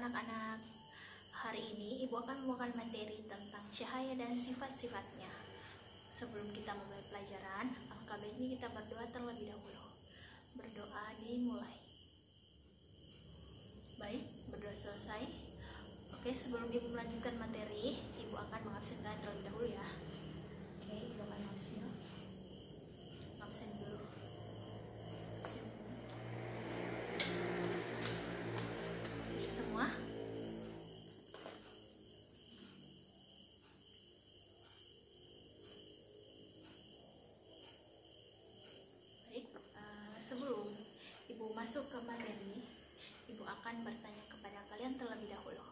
anak-anak, hari ini Ibu akan membawakan materi tentang cahaya dan sifat-sifatnya. Sebelum kita memulai pelajaran, alangkah baiknya kita berdoa terlebih dahulu. Berdoa dimulai. Baik, berdoa selesai. Oke, sebelum Ibu melanjutkan materi, Ibu akan mengabsenkan terlebih dahulu ya. Oke, Ibu akan mengabsen dulu. Absen. Oke, semua. Baik, sebelum Ibu masuk ke materi, Ibu akan bertanya kepada kalian terlebih dahulu.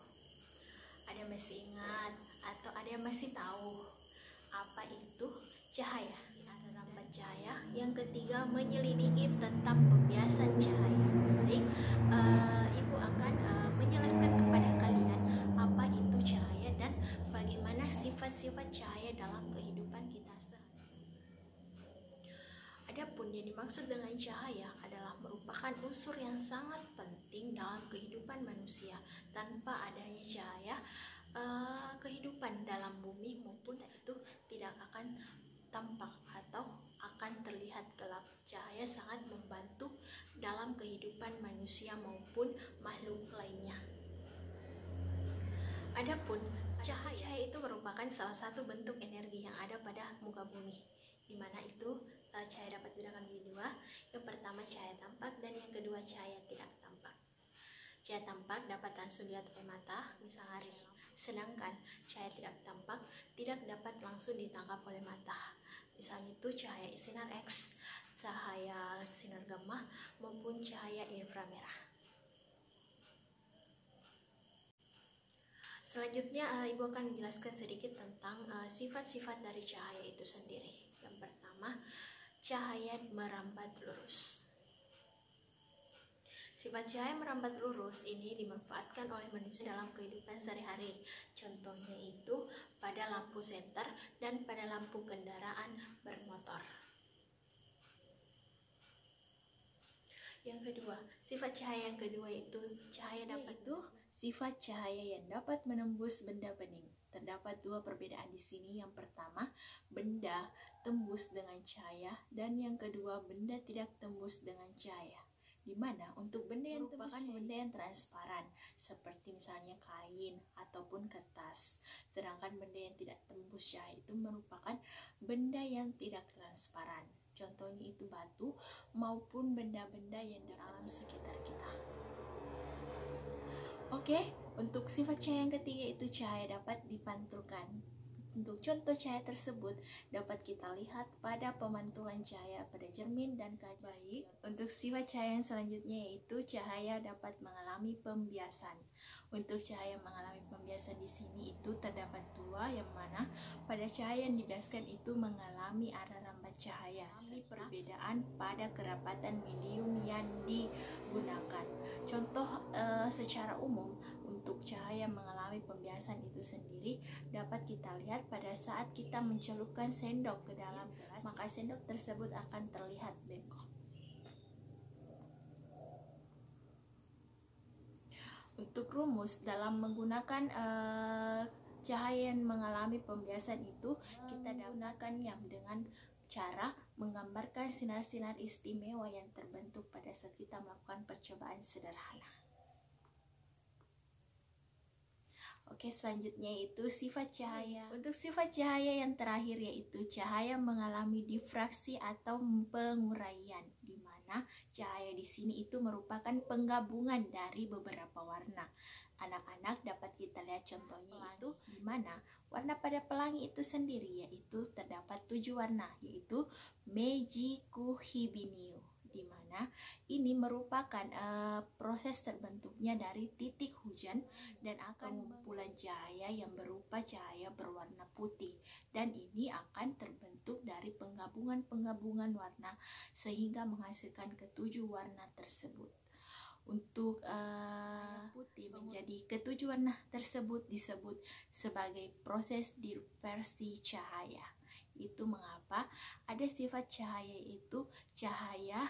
Ada yang masih ingat atau ada yang masih tahu apa itu cahaya? Ada rampat cahaya. Yang ketiga, menyelidiki tentang pembiasan cahaya. Baik, Ibu akan menjelaskan kepada kalian apa itu cahaya dan bagaimana sifat-sifat cahaya dalam kehidupan kita sehari-hari. Adapun yang dimaksud dengan cahaya adalah merupakan unsur yang sangat penting dalam kehidupan manusia. Tanpa adanya cahaya, kehidupan dalam bumi maupun itu tidak akan tampak atau akan terlihat gelap. Cahaya sangat membantu dalam kehidupan manusia maupun makhluk lainnya. Adapun cahaya itu merupakan salah satu bentuk energi yang ada pada muka bumi, di mana itu cahaya dapat dibedakan menjadi dua. Yang pertama cahaya tampak dan yang kedua cahaya tidak tampak. Cahaya tampak dapat langsung dilihat oleh mata, misal hari. Sedangkan cahaya tidak tampak tidak dapat langsung ditangkap oleh mata. Misalnya itu cahaya sinar X, cahaya sinar gamma maupun cahaya inframerah. Selanjutnya Ibu akan menjelaskan sedikit tentang sifat-sifat dari cahaya itu sendiri. Yang pertama, cahaya merambat lurus. Sifat cahaya merambat lurus ini dimanfaatkan oleh manusia dalam kehidupan sehari-hari. Contohnya itu pada lampu senter dan pada lampu kendaraan bermotor. Yang kedua, sifat cahaya yang kedua itu cahaya sifat cahaya yang dapat menembus benda bening. Terdapat dua perbedaan di sini. Yang pertama, benda tembus dengan cahaya, dan yang kedua, benda tidak tembus dengan cahaya. Di mana untuk benda yang merupakan benda yang transparan, seperti misalnya kain ataupun kertas. Sedangkan benda yang tidak tembus cahaya itu merupakan benda yang tidak transparan. Contohnya itu batu maupun benda-benda yang di alam sekitar kita. Oke, untuk sifat cahaya yang ketiga itu cahaya dapat dipantulkan. Untuk contoh cahaya tersebut dapat kita lihat pada pemantulan cahaya pada cermin dan kaca. Baik, untuk sifat cahaya yang selanjutnya yaitu cahaya dapat mengalami pembiasan. Untuk cahaya mengalami pembiasan di sini itu terdapat dua, yang mana pada cahaya yang dibiaskan itu mengalami arah rambat cahaya. Perbedaan pada kerapatan medium yang digunakan. Contoh secara umum untuk cahaya mengalami pembiasan itu sendiri dapat kita lihat pada saat kita mencelupkan sendok ke dalam gelas, maka sendok tersebut akan terlihat bengkok. Untuk rumus dalam menggunakan cahaya yang mengalami pembiasan itu, kita gunakannya dengan cara menggambarkan sinar-sinar istimewa yang terbentuk pada saat kita melakukan percobaan sederhana. Oke, selanjutnya itu sifat cahaya. Untuk sifat cahaya yang terakhir yaitu cahaya mengalami difraksi atau penguraian, di mana cahaya di sini itu merupakan penggabungan dari beberapa warna. Anak-anak dapat kita lihat contohnya itu di mana warna pada pelangi itu sendiri yaitu terdapat 7 warna, yaitu Meiji Kuhibiniu, di mana ini merupakan proses terbentuknya dari titik hujan dan akan kumpulan cahaya yang berupa cahaya berwarna putih, dan ini akan terbentuk dari penggabungan warna sehingga menghasilkan ketujuh warna tersebut. Untuk putih menjadi ketujuh warna tersebut disebut sebagai proses dispersi cahaya. Itu mengapa ada sifat cahaya itu cahaya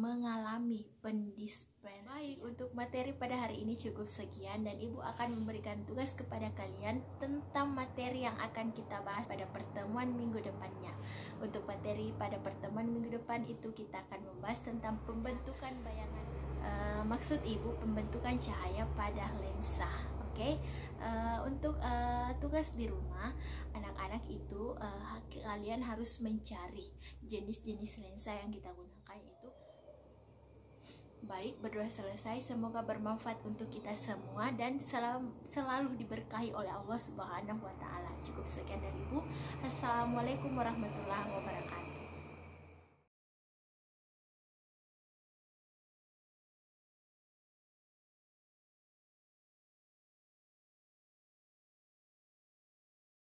mengalami pendispersian. Baik, untuk materi pada hari ini cukup sekian, dan Ibu akan memberikan tugas kepada kalian tentang materi yang akan kita bahas pada pertemuan minggu depannya. Untuk materi pada pertemuan minggu depan itu kita akan membahas tentang pembentukan bayangan. Maksud Ibu pembentukan cahaya pada lensa. Oke. Untuk tugas di rumah anak-anak itu kalian harus mencari jenis-jenis lensa yang kita gunakan itu. Baik, berdoa selesai. Semoga bermanfaat untuk kita semua dan selalu diberkahi oleh Allah Subhanahu wa Ta'ala. Cukup sekian dari Ibu. Assalamualaikum warahmatullahi wabarakatuh.